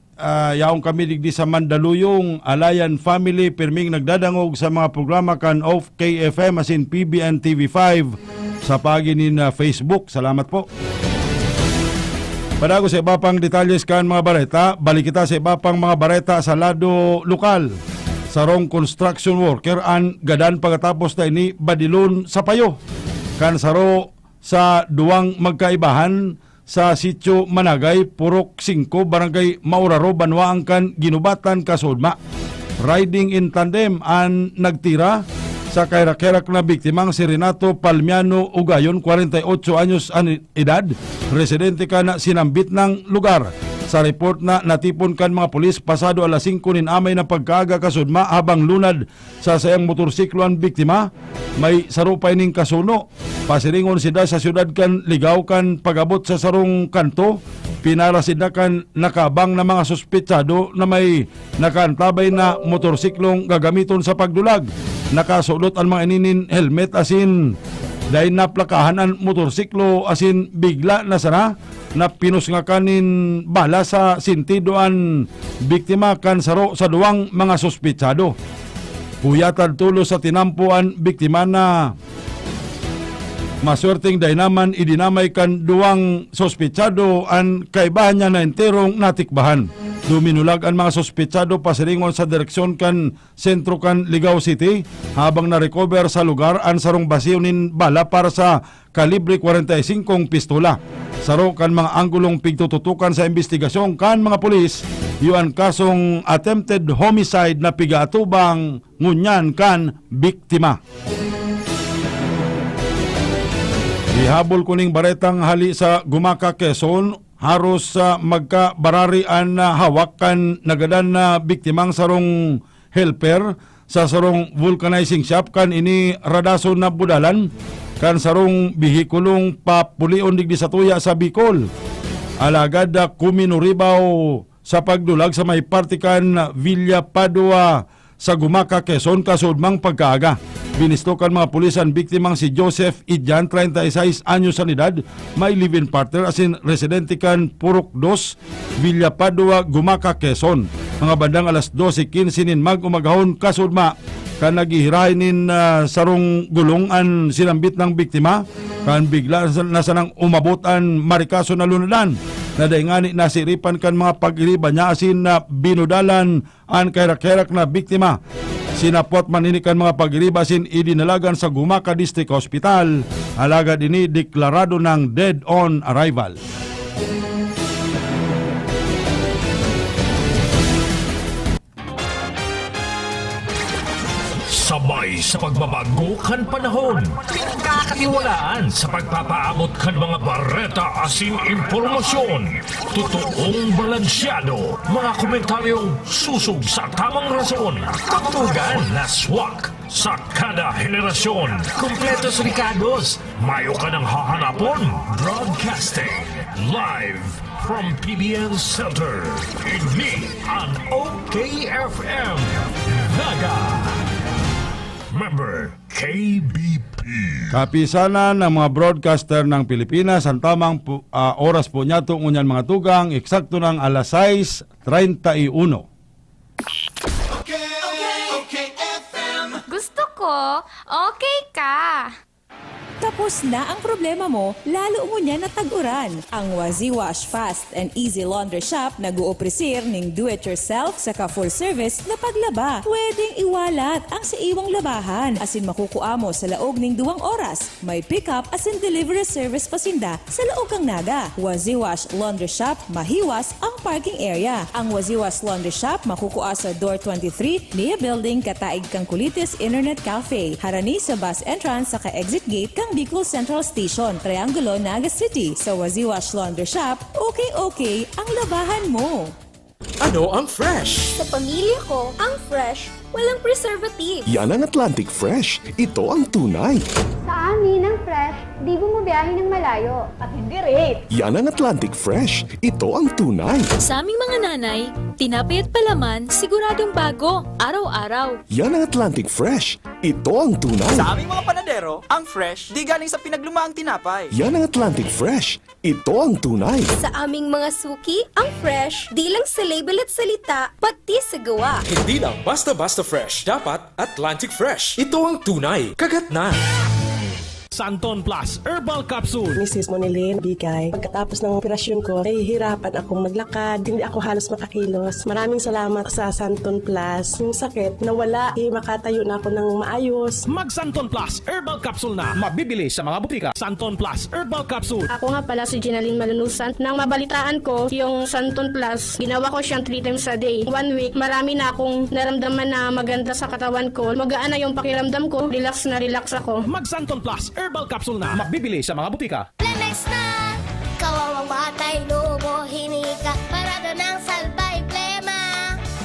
yaong kami digdi sa Mandaluyong, Alayan Family, pirming nagdadangog sa mga programa kan of KFM asin PBN TV5 sa paginin na Facebook. Salamat po. Padago sa iba pang detalles kan mga bareta, balik kita sa iba pang mga bareta sa lado lokal. Sarong construction worker an gadan pagkatapos na ini badilon sa payo. Kan saro sa duwang magkaibahan sa sitio Managay, Purok 5, Barangay Mauraro, Banwaang kan ginubatan kasudma. Riding in tandem an nagtira sa kairak-kerak na biktimang si Renato Palmiano Ugayon, 48 anyos an edad, residente ka na sinambit ng lugar. Sa report na natipon kan mga pulis pasado alas 5 nin amay na pagkaaga kasudma habang lunad sa sayang motorsiklo ang biktima, may sarupay ning kasuno. Pasiringon sida sa syudad kan ligaw kan pagabot sa sarong kanto, pinara sida kan nakabang na mga suspetsado na may nakantabay na motorsiklong gagamiton sa pagdulag. Nakasulot ang mga ininin helmet asin dahil naplakahan ang motorsiklo asin bigla na sana na pinus nga kanin bala sa sintido ang biktima kan saro sa duwang mga suspetsado. Huyatan tulo sa tinampuan biktima na maswerteng daynaman idinamay kan duwang suspetsado ang kaibahan niya na enterong natikbahan. Duminulag ang mga suspetsado pasiringon sa direksyon kan sentro kan Ligao City habang na-recover sa lugar ang sarong basiyo nin bala para sa kalibre 45 pistola. Saro kan mga anggulong pigtututukan sa investigasyon kan mga pulis, yuan kasong attempted homicide na pigaatubang ngunyan kan biktima. Ihabol kuning baretang hali sa Gumaka, Quezon, haros sa magkabararian na hawakan nagadan na biktimang sarong helper sa sarong vulcanizing shop kan ini radason na budalan kan sarong bihikulong papulion digdi sa tuya sa Bicol. Alagad na kuminuribaw sa pagdulag sa may partikan Villa Padua sa Gumaka, Quezon kasudmang pagkaaga. Binistokan mga pulis ang biktimang si Joseph Idjan, 36 anyos sa edad, may live-in partner asin residente kan Purok 2, Villa Padua, Gumaka, Quezon. Mga bandang alas 12:15 nin mag-umagahon kasudma kan naghihirahin nin sarong gulungan sinambit ng biktima kan bigla na sanang umabutan marikaso na lunadan. Nadaingani nasiripan kan mga pag-iriba niya asin na binudalan ang kairak-kerak na biktima. Sinapot maninikan mga pag-iriba sin idinalagan sa Gumaka District Hospital. Alagad ini deklarado ng dead on arrival. Sabay sa pagbabago kan panahon, pinagkakatiwalaan sa pagpapaabot kan mga bareta asin impormasyon, totoong balansyado, mga komentaryong susog sa tamang rason, tatugan na swak sa kada henerasyon, kompletos ricados, mayo ka ng hahanapon, broadcasting, live from PBN Center, ini ang OKFM, Naga. Member KBP. Kapisanan ng mga broadcaster ng Pilipinas, ang tamang oras po niya tungunyan mga tugang, eksakto ng alas 6:31. Gusto ko, okay ka. Tapos na ang problema mo, lalo mo niya natag-uran. Ang Waziwash Fast and Easy Laundry Shop nag-uopresir ning do-it-yourself saka full-service na paglaba. Pwedeng iwalat ang sa iwang labahan asin makukuha mo sa laog ning 2 oras. May pick-up asin delivery service pasinda sa laog kang naga. Waziwash Laundry Shop, mahiwas ang parking area. Ang Waziwash Laundry Shop makukuha sa Door 23, Nia Building, Kataig kang Kulitis Internet Cafe. Harani sa bus entrance sa ka-exit gate kang Bicol Central Station, Triangulo, Naga City. Sa Waziwash Laundry Shop, okay ang labahan mo. Ano ang fresh? Sa pamilya ko, ang fresh, walang preservative. Yan ang Atlantic Fresh. Ito ang tunay. Sa amin, ang fresh, di bumabiyahe ng malayo. At hindi rate. Yan ang Atlantic Fresh. Ito ang tunay. Sa aming mga nanay, tinapay at palaman, siguradong bago, araw-araw. Yan ang Atlantic Fresh. Ito ang tunay. Sa aming mga panadero, ang fresh, di galing sa pinaglumaang tinapay. Yan ang Atlantic Fresh. Ito ang tunay. Sa aming mga suki, ang fresh, di lang sa label at salita, pati sa gawa. Hindi lang basta-basta fresh. Dapat Atlantic Fresh. Ito ang tunay. Kagat na. Santon Plus Herbal Capsule. Mrs. Monilin, bigay. Pagkatapos ng operasyon ko, nahihirapan akong maglakad. Hindi ako halos makakilos. Maraming salamat sa Santon Plus. Yung sakit, nawala. Makatayo na ako ng maayos. Mag Santon Plus Herbal Capsule na. Mabibili sa mga butika. Santon Plus Herbal Capsule. Ako nga pala si Ginaline Malunusan. Nang mabalitaan ko yung Santon Plus, ginawa ko siyang 3 times a day. 1 week, marami na akong naramdaman na maganda sa katawan ko. Magaan na yung pakiramdam ko. Relax na relax ako. Mag Santon Plus Herbal Capsule na. Mabibili sa mga butika. Plemex na! Kawawang batay, lobo, hinika. Parado ng salbay, plema.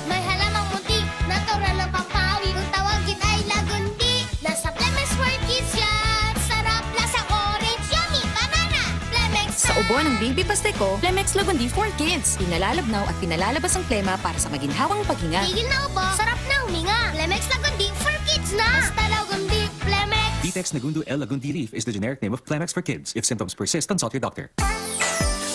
May halamang munti, natural ng pampawi. Kung tawagin ay lagundi. Nasa Plemex for Kids yan. Sarap lasa orange, yummy, banana. Plemex na! Sa ubo ng baby pasteco, Plemex Lagundi for Kids. Pinalalabnaw at pinalalabas ang plema para sa maginhawang paghinga. Tigil na ubo, sarap na huminga. Plemex Lagundi for Kids na! Basta Lagundi, Plemex. Vitex Nagundu L. Lagundi Leaf is the generic name of Plemex for kids. If symptoms persist, consult your doctor.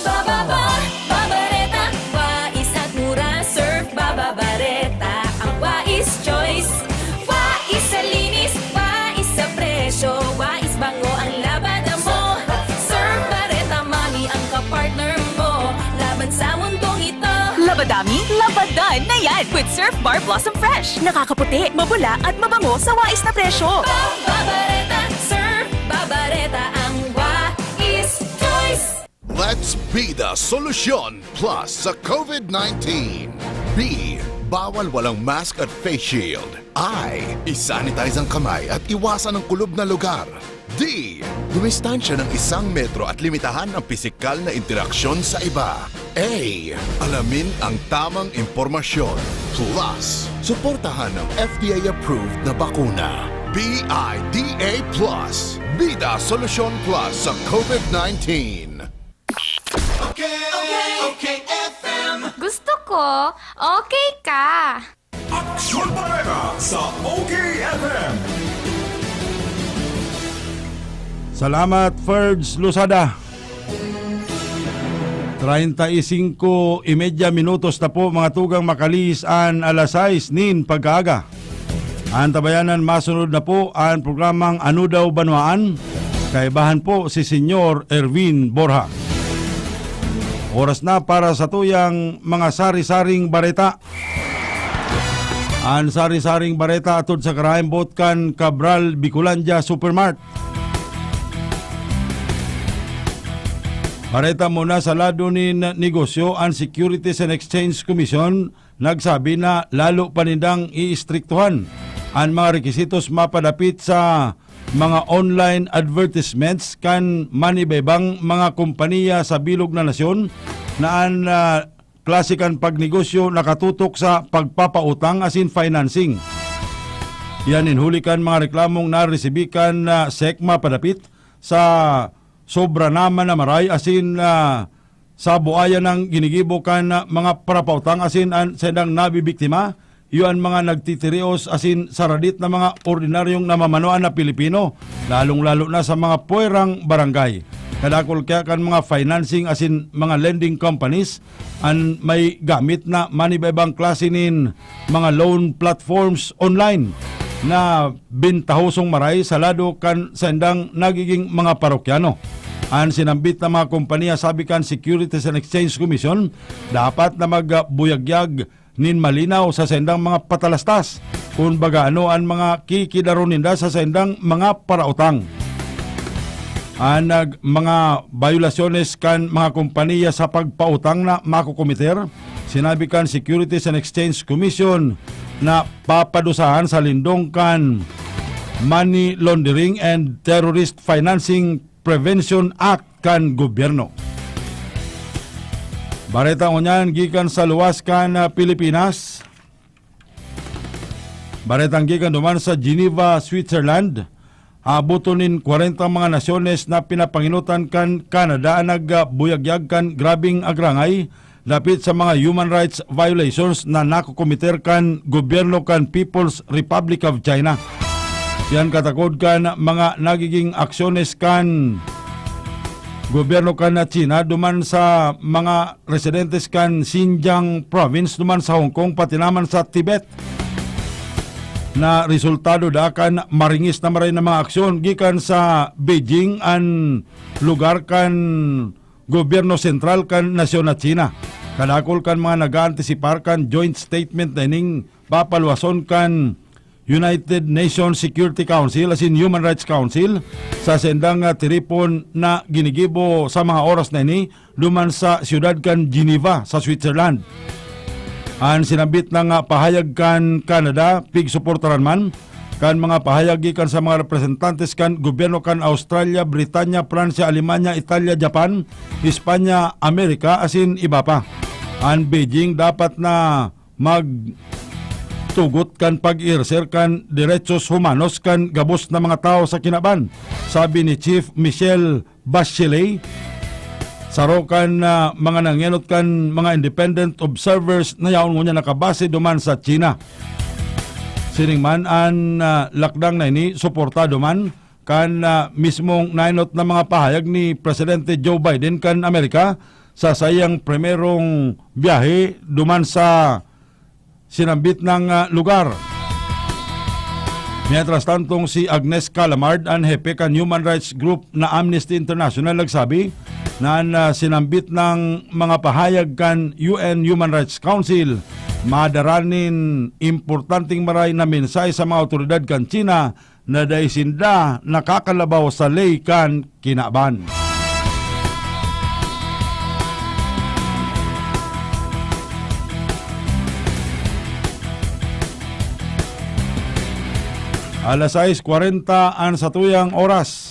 Babareta, wais at mura, surf babareta. Ang wais choice, wais sa linis, wais sa presyo, wais bango ang labada mo. Surf bareta, mami ang kapartner mo, laban sa mundong ito. Labadami, labadan na yan with Surf Bar Blossom Fresh. Nakakaputi, mabula at mabango sa wais na presyo. Babareta, surf babareta, ang wais choice. Let's be the solution plus sa COVID-19. B. Bawal walang mask at face shield. I. Isanitize ang kamay at iwasan ang kulob na lugar. D. Dumistansya ng 1 metro at limitahan ang pisikal na interaksyon sa iba. A. Alamin ang tamang impormasyon. Plus, suportahan ng FDA-approved na bakuna. BIDA Plus. Bida Solusyon Plus sa COVID-19. Okay, FM. Gusto ko, okay ka. Action Barrera sa Okay FM. Salamat, Ferds Lusada. 35:30 minutos na po mga tugang makalis an alas 6 nin pagkaaga. Ang tabayanan masunod na po ang programang Ano Daw Banwaan. Kaibahan po si Senyor Erwin Borja. Oras na para sa tuyang mga sari-saring bareta. Ang sari-saring bareta atod sa Karahayan Botkan Cabral Bicolandia Supermart. Bareta muna sa lado ni negosyo ang Securities and Exchange Commission nagsabi na lalo panindang iistriktuhan ang mga rekisitos mapadapit sa mga online advertisements kan manibaybang mga kompanya sa bilog na nasyon na ang klasikan pagnegosyo nakatutok sa pagpapautang asin financing. Yan inhulikan mga reklamong naresibikan na SECMA padapit sa sobra naman na maray asin sa buaya ng ginigibokan na mga parapautang asin ang sedang nabibiktima. Yun mga nagtitirios asin saradit na mga ordinaryong namamanuan na Pilipino, lalong-lalo na sa mga puwerang barangay. Kadakol kaya kan mga financing asin mga lending companies ang may gamit na manibaybang klase nin mga loan platforms online. na bintahosong maray sa lado kan sa indang nagiging mga parokyano. Ang sinambit na mga kompanya sabi kan Securities and Exchange Commission dapat na magbuyagyag nin malinaw sa sendang mga patalastas kung baga ano ang mga kikidaro ninda sa sendang mga parautang. Ang mga violasyones kan mga kompanya sa pagpautang na makukomiter, sinabi kan Securities and Exchange Commission na papadusahan sa lindong kan Money Laundering and Terrorist Financing Prevention Act kan gobyerno. Bareta ngunyan gikan sa luwas kan Pilipinas. Baretang gikan duman sa Geneva, Switzerland. Abutonin 40 mga nasyones na pinapanginutan kan Canada ang nagbuyagyag kan grabing agrangay lapit sa mga human rights violations na nakukomiter kan gobyerno kan People's Republic of China. Yan katakod kan mga nagiging aksyones kan gobyerno kan na China duman sa mga residentes kan Xinjiang province duman sa Hong Kong pati naman sa Tibet. Na resultado da kan maringis na maray na mga aksyon gikan sa Beijing an lugar kan gobyerno sentral kan nasyon na China. Kadakol kan mga nag-antisipar kan joint statement na ining papalwason kan United Nations Security Council as in Human Rights Council sa sendang tiripon na ginigibo sa mga oras na ini duman sa siyudad kan Geneva sa Switzerland. Ang sinambit ng pahayag kan Canada, pigsuportaran man, kan mga pahayag gikan sa mga representantes kan gobyerno kan Australia, Britanya, Pransya, Alemanya, Italia, Japan, Espanya, Amerika, asin iba pa. Ang Beijing dapat na magtugot kan pag-irser kan derechos humanos kan gabos na mga tao sa kinaban. Sabi ni Chief Michelle Bachelet, sarokan na mga nangenot kan mga independent observers na yaon ngunya nakabase duman sa China. Siningman ang lakdang na ini suportado man kan mismong nainot na mga pahayag ni Presidente Joe Biden kan Amerika sa sayang primerong biyahe duman sa sinambit ng lugar. Mientras tantong si Agnes Calamard, ang hepe kan human rights group na Amnesty International, nagsabi na sinambit ng mga pahayag kan UN Human Rights Council madaranin importanteng maray na mensahe sa mga otoridad kan China na daisinda nakakalabaw sa ley kan kinaban. Alas 6:40 ang satuyang oras.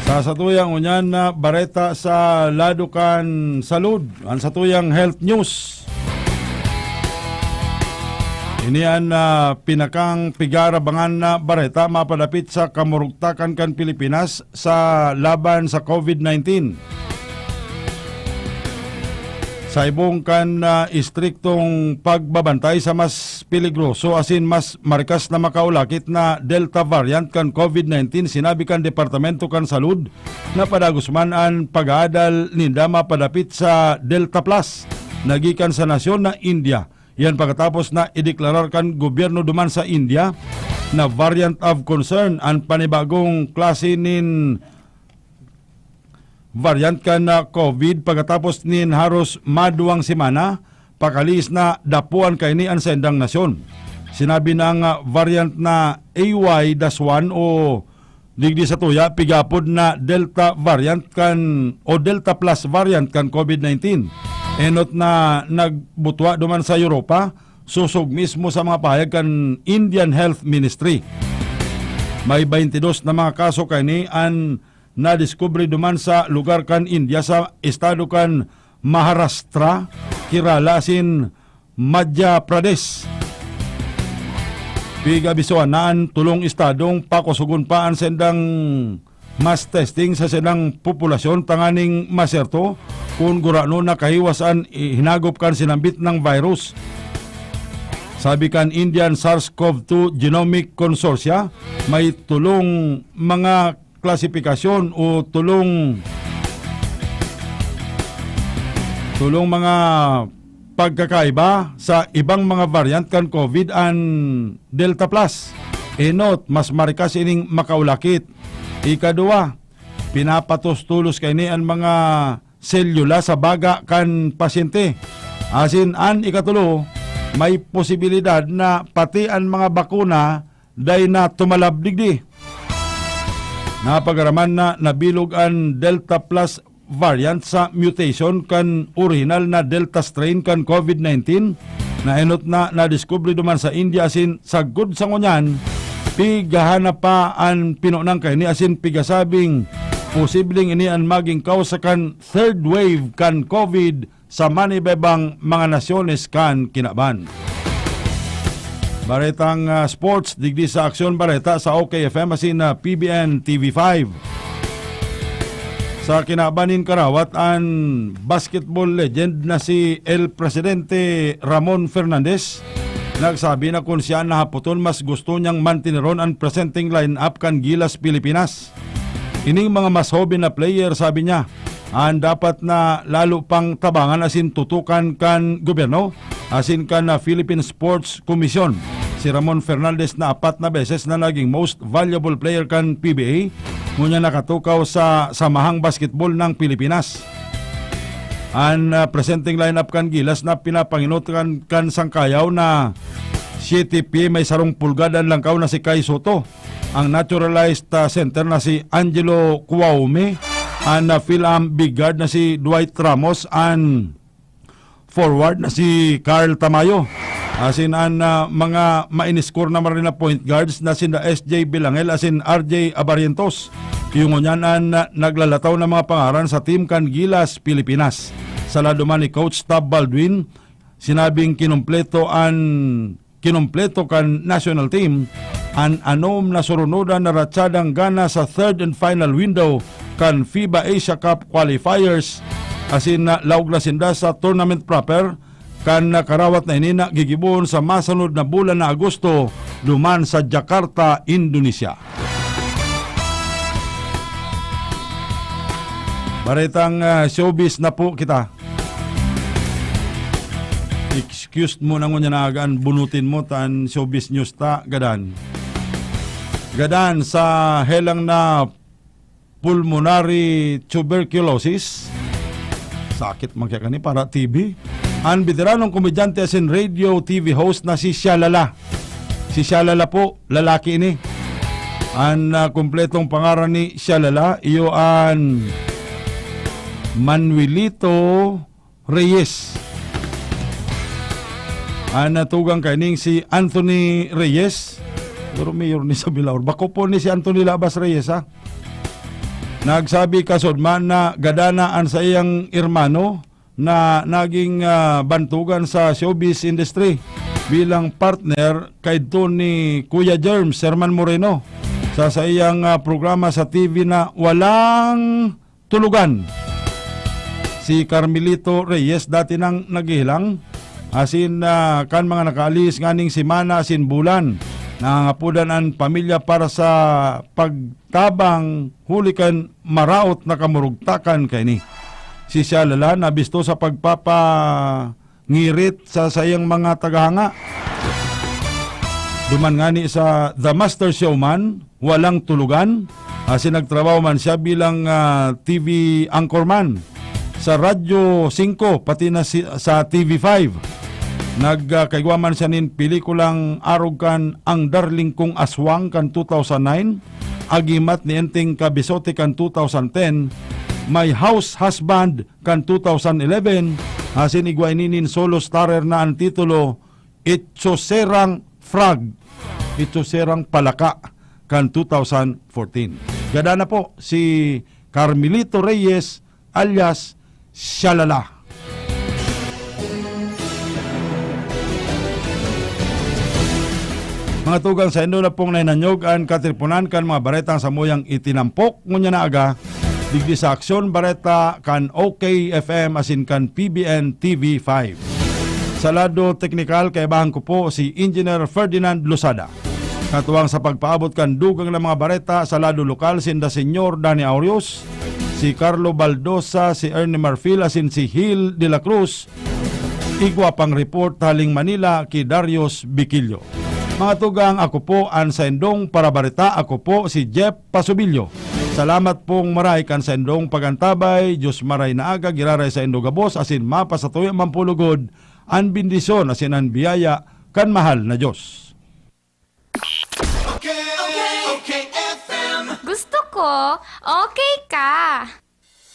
Sa satuyang unyan na bareta sa Ladukan Salud, ang satuyang health news. Ini ang pinakang pigarabangan na bareta mapadapit sa kamurugtakan kan Pilipinas sa laban sa COVID-19. Sa ibong kan istriktong pagbabantay sa mas peligroso asin mas marikas na makaulakit na Delta variant kan COVID-19, sinabi kan Departamento kan Salud na padagusman ang pag-aadal ninda mapadapit sa Delta Plus nagikan sa nasyon na India. Yan pagkatapos na ideklarar kan gobyerno duman sa India na variant of concern ang panibagong klase nin variant kan na COVID pagkatapos nin haros maduang semana pakalis na dapuan kay ni ang sendang nasyon. Sinabi ng variant na AY-1 o digdi sa tuya pigapod na Delta variant kan o Delta Plus variant kan COVID-19. Enot na nagbutwa duman sa Europa, susog mismo sa mga pahayag kan Indian Health Ministry. May 22 na mga kaso kay ni ang nadiskubre duman sa lugar kan India sa estado kan Maharashtra, Kerala sin Madhya Pradesh. Pigabisuan naan tulong estadong pakusugon pa ang sendang mass testing sa sendang populasyon tanganing maserto kung gurano na kahiwasan hinagop kan sinambit ng virus. Sabi kan Indian SARS-CoV-2 Genomic Consortia, may tulong mga klasifikasyon o tulong Tulong mga pagkakaiba sa ibang mga variant kan COVID and Delta Plus. Enot, mas marikas ining makaulakit. Ikadua, pinapatos-tulos kay ni ang mga selula sa baga kan pasyente. Asin an ikatulo, may posibilidad na pati ang mga bakuna day na tumalabdig di. Napagaraman na nabilog ang Delta Plus variant sa mutation kan original na Delta strain kan COVID-19 na enot na nadiskubre duman sa India asin sa good sa ngunyan pigahanap pa ang pinunang kay ni asin pigasabing posibleng ini ang maging kausa kan third wave kan COVID sa manibebang mga nasyones kan kinaban. Baretang sports digdi sa Aksyon Bareta sa OKFM asin na PBN TV5. Sa kinabanin karawat ang basketball legend na si El Presidente Ramon Fernandez nagsabi na kung siya nahaputon mas gusto niyang mantineron ang presenting lineup kan Gilas Pilipinas. Ining mga mas hobby na player sabi niya ang dapat na lalo pang tabangan asin tutukan kan gobyerno asin kan na Philippine Sports Commission. Si Ramon Fernandez na 4 na beses na naging most valuable player kan PBA ngunya nakatukaw sa Samahang Basketball ng Pilipinas. Ang presenting lineup kan Gilas na pinapanginot kan sangkayaw na 7 pie may sarong pulgadan langkaw na si Kai Soto. Ang naturalized center na si Angelo Cuaume. Ang Phil-Am big guard na si Dwight Ramos. Ang forward na si Carl Tamayo. Asin ang mga mainiscore naman rin na point guards na si SJ Bilangel asin RJ Abarientos. Yung ngunyan ang naglalataw na mga pangaran sa team kan Gilas Pilipinas. Sa lado man ni Coach Tab Baldwin, sinabing kinumpleto kan national team ang anom na surunodan na ratsadang gana sa third and final window kan FIBA Asia Cup qualifiers asin na laog na sinda sa tournament proper kan karawat na inina gigibon sa masunod na bulan na Agosto duman sa Jakarta, Indonesia. Baretang showbiz na po kita. Excuse mo na ngunya na agaan bunutin mo tan showbiz news ta gadan. Gadan sa helang na pulmonary tuberculosis. Sakit magkaya kani para TB. Ang veteranong komedyante asin radio TV host na si Shalala. Si Shalala po, lalaki ini. Ang kumpletong pangaran ni Shalala, iyo ang Manuelito Reyes. Ang natugang kaning si Anthony Reyes. Pero mayor ni sa Bilaur. Bako po ni si Anthony Labas Reyes ha. Nagsabi kasod man na gadana ang sa iyang irmano na naging bantugan sa showbiz industry bilang partner kay ni Kuya Germs Herman Moreno sa iyang programa sa TV na Walang Tulugan. Si Carmelito Reyes dati nang naghihilang asin kan mga nakaalis nganing simana asin bulan nangangapudan ang pamilya para sa pagtabang hulikan maraot na kamurugtakan kay ni. Si Shalala nabisto sa pagpapangirit sa sayang mga tagahanga. Duman ngani sa The Master Showman, Walang Tulugan, asin nagtrabaho man siya bilang TV anchorman sa Radyo 5 pati na sa TV5. Nagkaigwa man siya nin pelikulang Arugan Ang Darling Kong Aswang kan 2009, Agimat ni Enteng Kabisote kan 2010, My House Husband kan 2011, asin igwa ininin solo starrer na ang titulo Itsoserang Frag, Itsoserang Palaka kan 2014. Gada na po si Carmelito Reyes alias Shalala. Mga tugang sa Indo na pong nainanyog ang katripunan kan mga baretang sa muyang itinampok ngunya na aga digdi sa Aksyon Bareta kan OKFM asin kan PBN TV5. Sa lado teknikal kaibahan ko po si Engineer Ferdinand Losada. Katuwang sa pagpaabot kan dugang ng mga bareta sa lado lokal sinda Senyor Danny Aurios, si Carlo Baldosa, si Ernie Marfil, asin si Hil de la Cruz. Igwa pang report haling Manila ki Darius Biquillo. Mga tugang, ako po ang Saindong para Barita. Ako po si Jeff Pasubilyo. Salamat pong maray kan Saindong pagantabay. Diyos maray na aga, giraray sa Indogabos, asin mapa sa tuyo mampulugod, ang bindisyon asin ang biyaya kan mahal na Diyos. Gusto ko, okay ka.